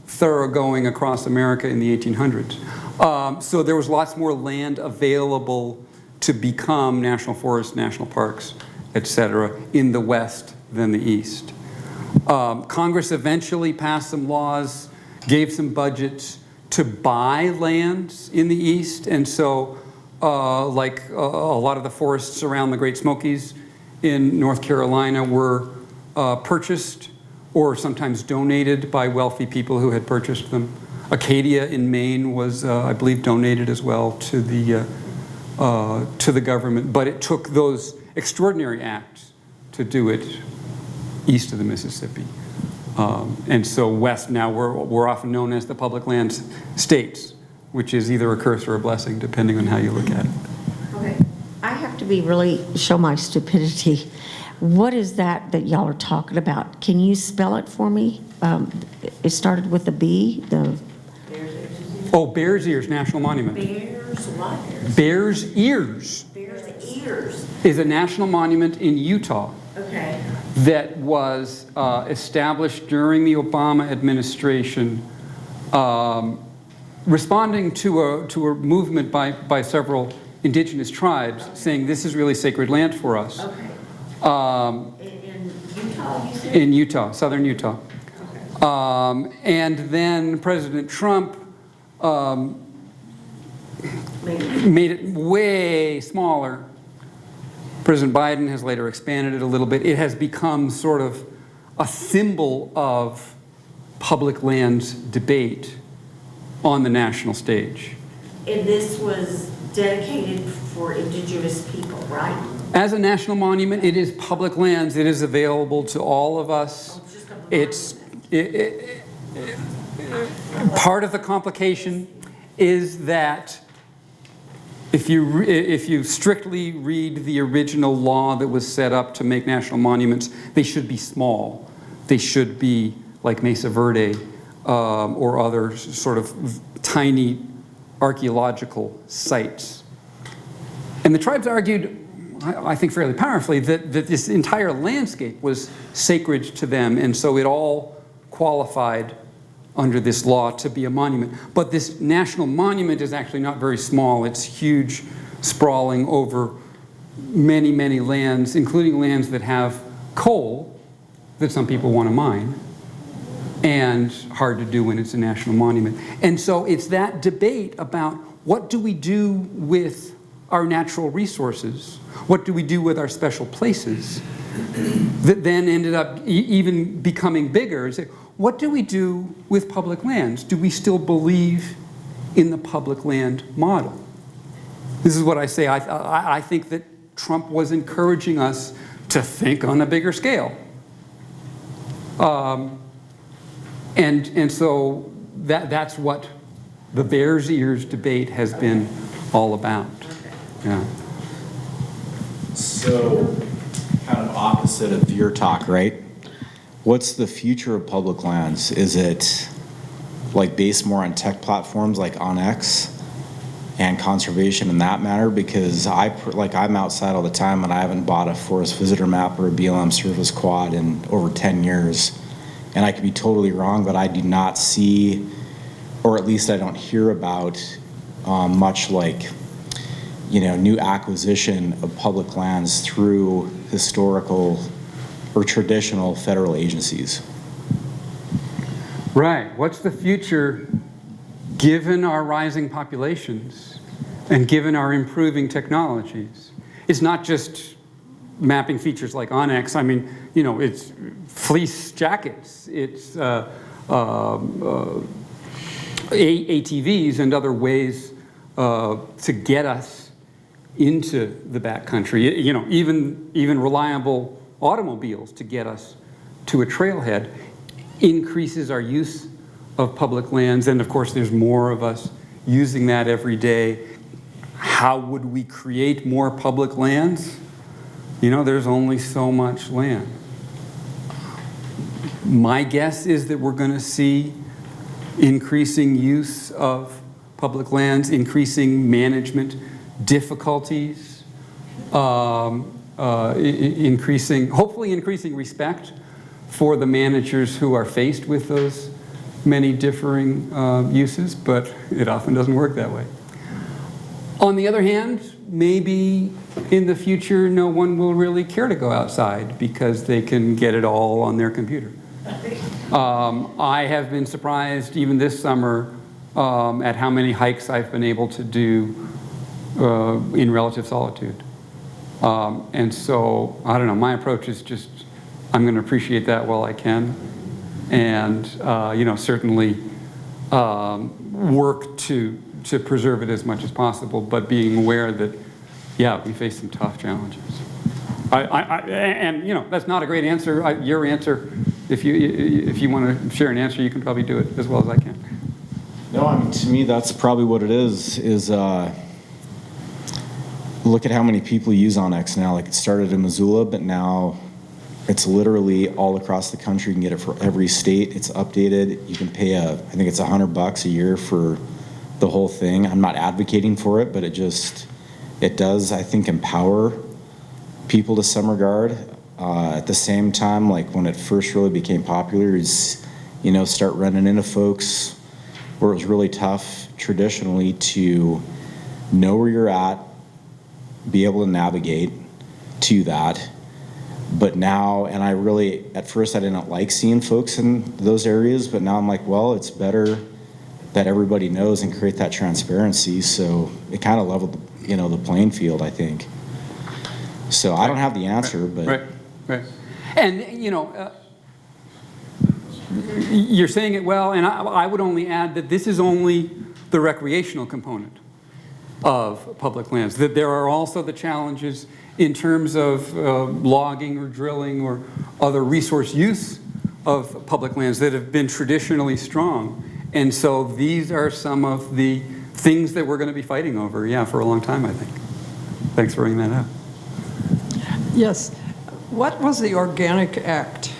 thoroughgoing across America in the 1800s. So there was lots more land available to become national forests, national parks, etc., in the West than the East. Congress eventually passed some laws, gave some budgets to buy lands in the East, and so like a lot of the forests around the Great Smokies in North Carolina were purchased or sometimes donated by wealthy people who had purchased them. Acadia in Maine was, I believe, donated as well to the government, but it took those extraordinary acts to do it east of the Mississippi. And so West now, we're often known as the public lands states, which is either a curse or a blessing, depending on how you look at it. Okay, I have to be really, show my stupidity. What is that y'all are talking about? Can you spell it for me? It started with a B, Oh, Bears Ears National Monument. Bears what? Bears Ears Bears ears. is a national monument in Utah Okay. that was established during the Obama administration, responding to a movement by several indigenous tribes saying this is really sacred land for us. Okay. In Utah, you said? In Utah, southern Utah. And then President Trump made it way smaller. President Biden has later expanded it a little bit. It has become sort of a symbol of public lands debate on the national stage. And this was dedicated for indigenous people, right? As a national monument, it is public lands. It is available to all of us. It's part of the complication is that if you strictly read the original law that was set up to make national monuments, they should be small. They should be like Mesa Verde or other sort of tiny archaeological sites. And the tribes argued, I think fairly powerfully, that this entire landscape was sacred to them, and so it all qualified under this law to be a monument. But this national monument is actually not very small. It's huge, sprawling over many, many lands, including lands that have coal that some people want to mine, and hard to do when it's a national monument. And so it's that debate about what do we do with our natural resources, what do we do with our special places, that then ended up even becoming bigger. What do we do with public lands? Do we still believe in the public land model? This is what I say. I think that Trump was encouraging us to think on a bigger scale. And so that's what the Bears Ears debate has been all about. Yeah. So, kind of opposite of your talk, right? What's the future of public lands? Is it like based more on tech platforms like OnX and conservation in that matter? Because I'm outside all the time and I haven't bought a forest visitor map or a BLM service quad in over 10 years. And I could be totally wrong, but I do not see, or at least I don't hear about much like, new acquisition of public lands through historical or traditional federal agencies. Right. What's the future given our rising populations and given our improving technologies? It's not just mapping features like OnX. I mean, it's fleece jackets. It's ATVs and other ways to get us into the backcountry. Even reliable automobiles to get us to a trailhead increases our use of public lands. And of course, there's more of us using that every day. How would we create more public lands? There's only so much land. My guess is that we're going to see increasing use of public lands, increasing management difficulties, hopefully increasing respect for the managers who are faced with those many differing uses, but it often doesn't work that way. On the other hand, maybe in the future no one will really care to go outside because they can get it all on their computer. I have been surprised even this summer at how many hikes I've been able to do in relative solitude. And so, I don't know, my approach is just, I'm going to appreciate that while I can. And, certainly work to preserve it as much as possible, but being aware that, yeah, we face some tough challenges. That's not a great answer. Your answer, if you want to share an answer, you can probably do it as well as I can. No, I mean, to me, that's probably what it is look at how many people use OnX now. Like, it started in Missoula, but now it's literally all across the country. You can get it for every state. It's updated. You can pay I think it's $100 a year for the whole thing. I'm not advocating for it, but it does, I think, empower people to some regard. At the same time, like when it first really became popular, is, start running into folks where it was really tough traditionally to know where you're at, be able to navigate to that. But now, and at first I didn't like seeing folks in those areas, but now I'm like, well, it's better that everybody knows and create that transparency. So it kind of leveled, the playing field, I think. So I don't have the answer, but. Right. And, you're saying it well, and I would only add that this is only the recreational component of public lands, that there are also the challenges in terms of logging or drilling or other resource use of public lands that have been traditionally strong. And so these are some of the things that we're going to be fighting over, yeah, for a long time, I think. Thanks for bringing that up. Yes. What was the Organic Act?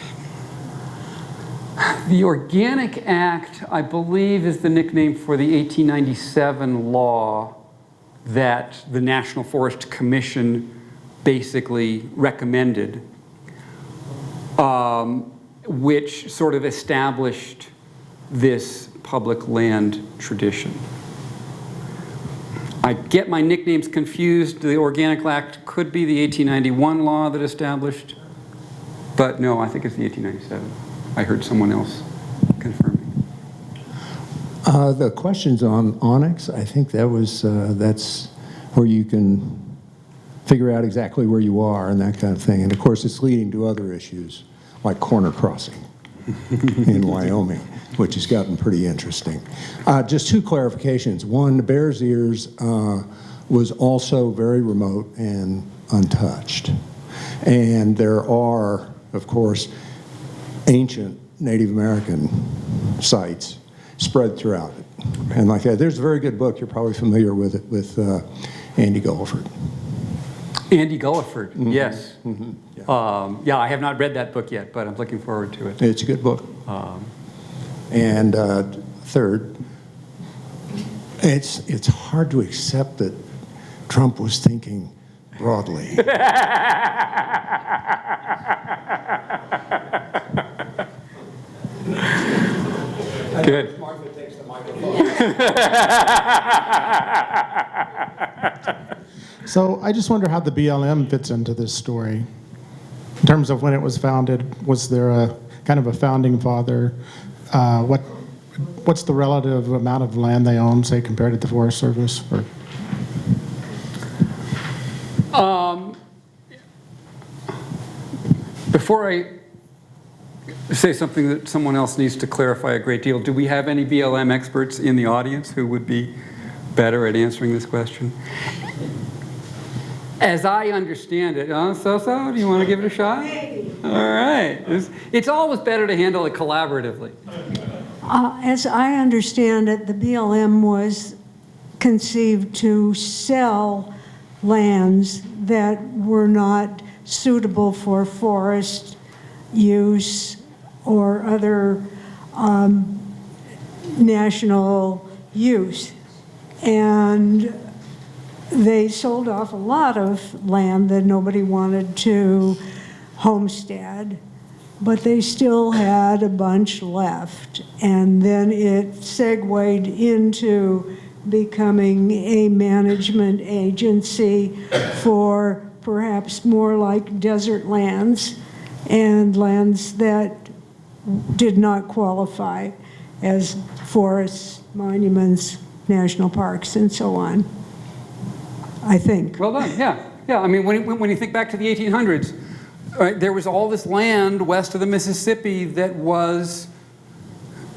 The Organic Act, I believe, is the nickname for the 1897 law that the National Forest Commission basically recommended, which sort of established this public land tradition. I get my nicknames confused. The Organic Act could be the 1891 law that established, but no, I think it's the 1897. I heard someone else confirming. The questions on onyx, I think that was, that's where you can figure out exactly where you are and that kind of thing. And of course, it's leading to other issues, like corner crossing in Wyoming, which has gotten pretty interesting. Just two clarifications. One, the Bears Ears was also very remote and untouched. And there are, of course, ancient Native American sites spread throughout it. And like that, there's a very good book, you're probably familiar with it, with Andy Gulliford. Andy Gulliford, yes. Yeah. Yeah, I have not read that book yet, but I'm looking forward to it. It's a good book. And third, it's hard to accept that Trump was thinking broadly. Good. Martha takes the microphone. So I just wonder how the BLM fits into this story. In terms of when it was founded, was there a kind of a founding father? What's the relative amount of land they own, say, compared to the Forest Service? Or? Before I say something that someone else needs to clarify a great deal, do we have any BLM experts in the audience who would be better at answering this question? As I understand it, so, do you want to give it a shot? Maybe. All right. It's always better to handle it collaboratively. As I understand it, the BLM was conceived to sell lands that were not suitable for forest use or other national use. And they sold off a lot of land that nobody wanted to homestead, but they still had a bunch left. And then it segued into becoming a management agency for perhaps more like desert lands and lands that did not qualify as forests, monuments, national parks, and so on. I think. Well done, yeah. Yeah, I mean, when you think back to the 1800s, right, there was all this land west of the Mississippi that was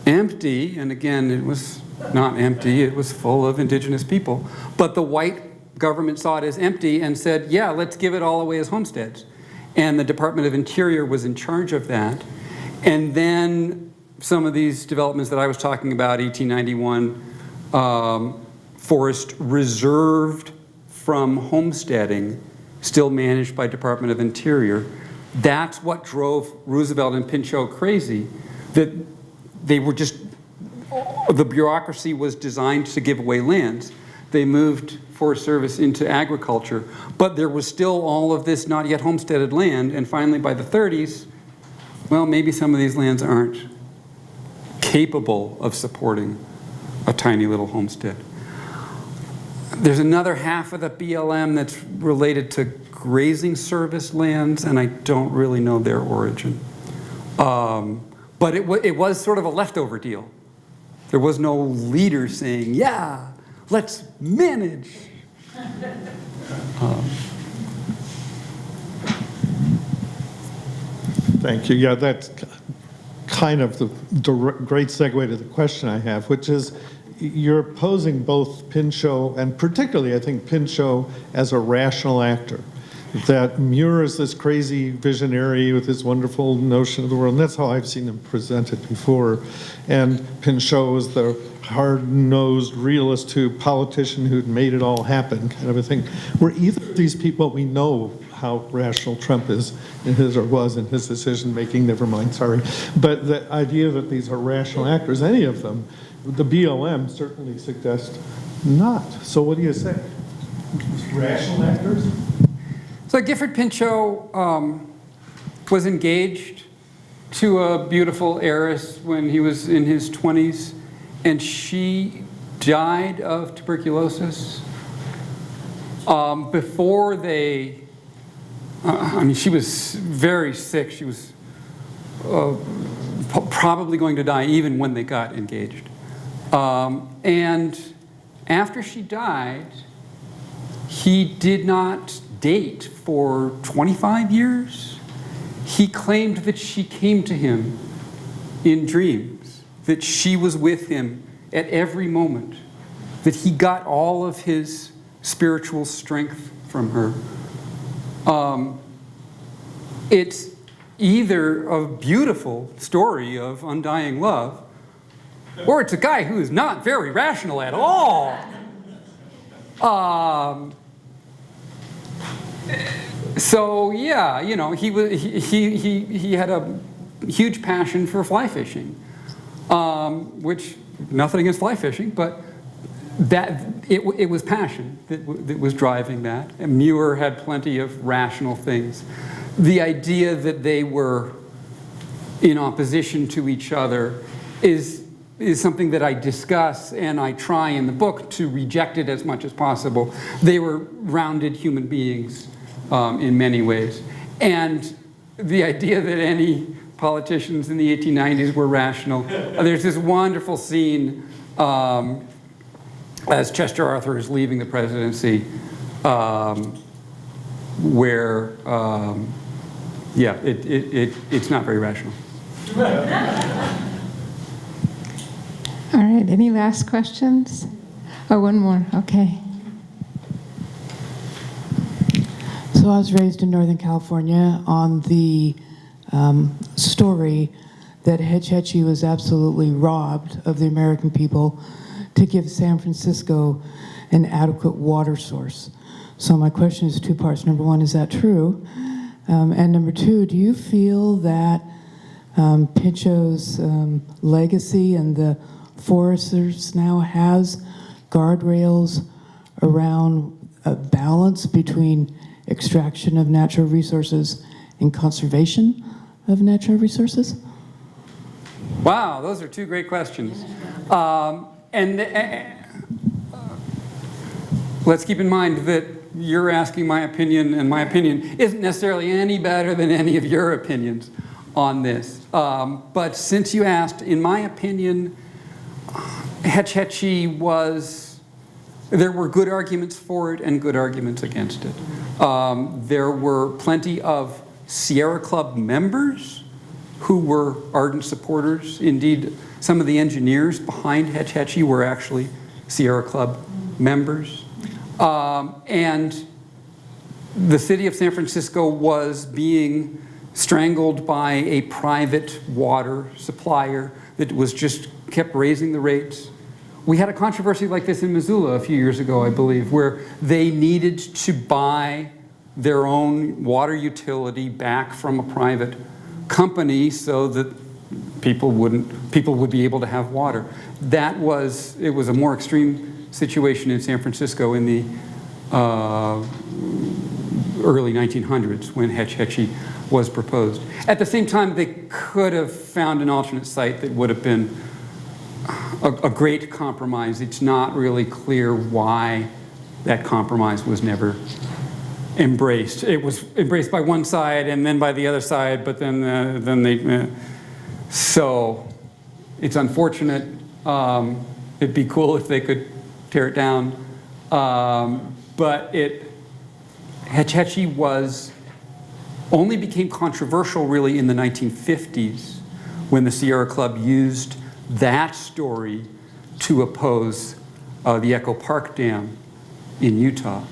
empty, and again, it was not empty, it was full of indigenous people, but the white government saw it as empty and said, yeah, let's give it all away as homesteads. And the Department of Interior was in charge of that. And then some of these developments that I was talking about, 1891, forest reserved from homesteading, still managed by Department of Interior. That's what drove Roosevelt and Pinchot crazy, that they were just, the bureaucracy was designed to give away lands. They moved Forest Service into agriculture, but there was still all of this not yet homesteaded land, and finally by the 30s, well, maybe some of these lands aren't capable of supporting a tiny little homestead. There's another half of the BLM that's related to grazing service lands, and I don't really know their origin. But it was sort of a leftover deal. There was no leader saying, yeah, let's manage. Thank you. Yeah, that's kind of the great segue to the question I have, which is, you're opposing both Pinchot and particularly, I think, Pinchot as a rational actor. that Muir is this crazy visionary with his wonderful notion of the world, and that's how I've seen him presented before. And Pinchot was the hard-nosed realist politician who'd made it all happen, kind of a thing. Were either of these people, we know how rational Trump is in his, or was in his decision-making, never mind, sorry. But the idea that these are rational actors, any of them, the BLM certainly suggests not. So what do you say? Rational actors? So Gifford Pinchot was engaged to a beautiful heiress when he was in his 20s, and she died of tuberculosis before they, I mean, she was very sick. She was probably going to die even when they got engaged. And after she died, he did not date for 25 years. He claimed that she came to him in dreams, that she was with him at every moment, that he got all of his spiritual strength from her. It's either a beautiful story of undying love, or it's a guy who is not very rational at all. So yeah, you know, he had a huge passion for fly fishing, which, nothing against fly fishing, but it was passion that was driving that. And Muir had plenty of rational things. The idea that they were in opposition to each other is something that I discuss, and I try in the book to reject it as much as possible. They were rounded human beings in many ways. And the idea that any politicians in the 1890s were rational, there's this wonderful scene as Chester Arthur is leaving the presidency where, yeah, it's not very rational. All right, any last questions? Oh, one more, okay. So I was raised in Northern California on the story that Hetch Hetchy was absolutely robbed of the American people to give San Francisco an adequate water source. So my question is two parts. Number one, is that true? And number two, do you feel that Pinchot's legacy and the foresters now has guardrails around a balance between extraction of natural resources and conservation of natural resources? Wow, those are two great questions. Let's keep in mind that you're asking my opinion, and my opinion isn't necessarily any better than any of your opinions on this. But since you asked, in my opinion, Hetch Hetchy there were good arguments for it and good arguments against it. There were plenty of Sierra Club members who were ardent supporters. Indeed, some of the engineers behind Hetch Hetchy were actually Sierra Club members. And the city of San Francisco was being strangled by a private water supplier that was just kept raising the rates. We had a controversy like this in Missoula a few years ago, I believe, where they needed to buy their own water utility back from a private company so that people would be able to have water. It was a more extreme situation in San Francisco in the early 1900s when Hetch Hetchy was proposed. At the same time, they could have found an alternate site that would have been a great compromise. It's not really clear why that compromise was never embraced. It was embraced by one side and then by the other side, but then they. So it's unfortunate. It'd be cool if they could tear it down, but Hetch Hetchy only became controversial really in the 1950s when the Sierra Club used that story to oppose the Echo Park Dam in Utah.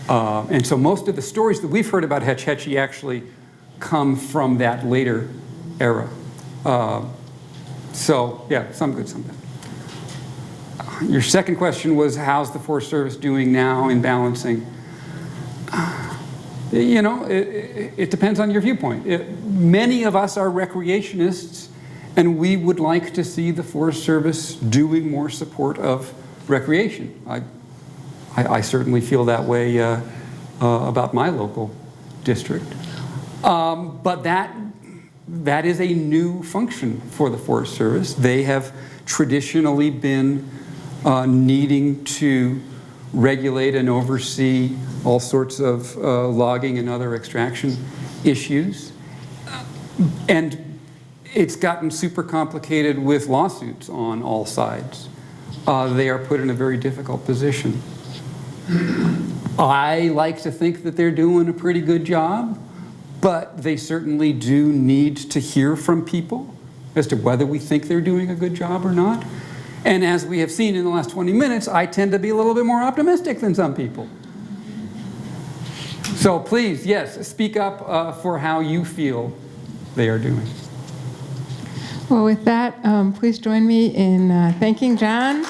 And so most of the stories that we've heard about Hetch Hetchy actually come from that later era. So yeah, some good, some bad. Your second question was, how's the Forest Service doing now in balancing? You know, it depends on your viewpoint. Many of us are recreationists, and we would like to see the Forest Service doing more support of recreation. I certainly feel that way about my local district. But that is a new function for the Forest Service. They have traditionally been needing to regulate and oversee all sorts of logging and other extraction issues. And it's gotten super complicated with lawsuits on all sides. They are put in a very difficult position. I like to think that they're doing a pretty good job, but they certainly do need to hear from people as to whether we think they're doing a good job or not. And as we have seen in the last 20 minutes, I tend to be a little bit more optimistic than some people. So please, yes, speak up for how you feel they are doing. Well, with that, please join me in thanking John.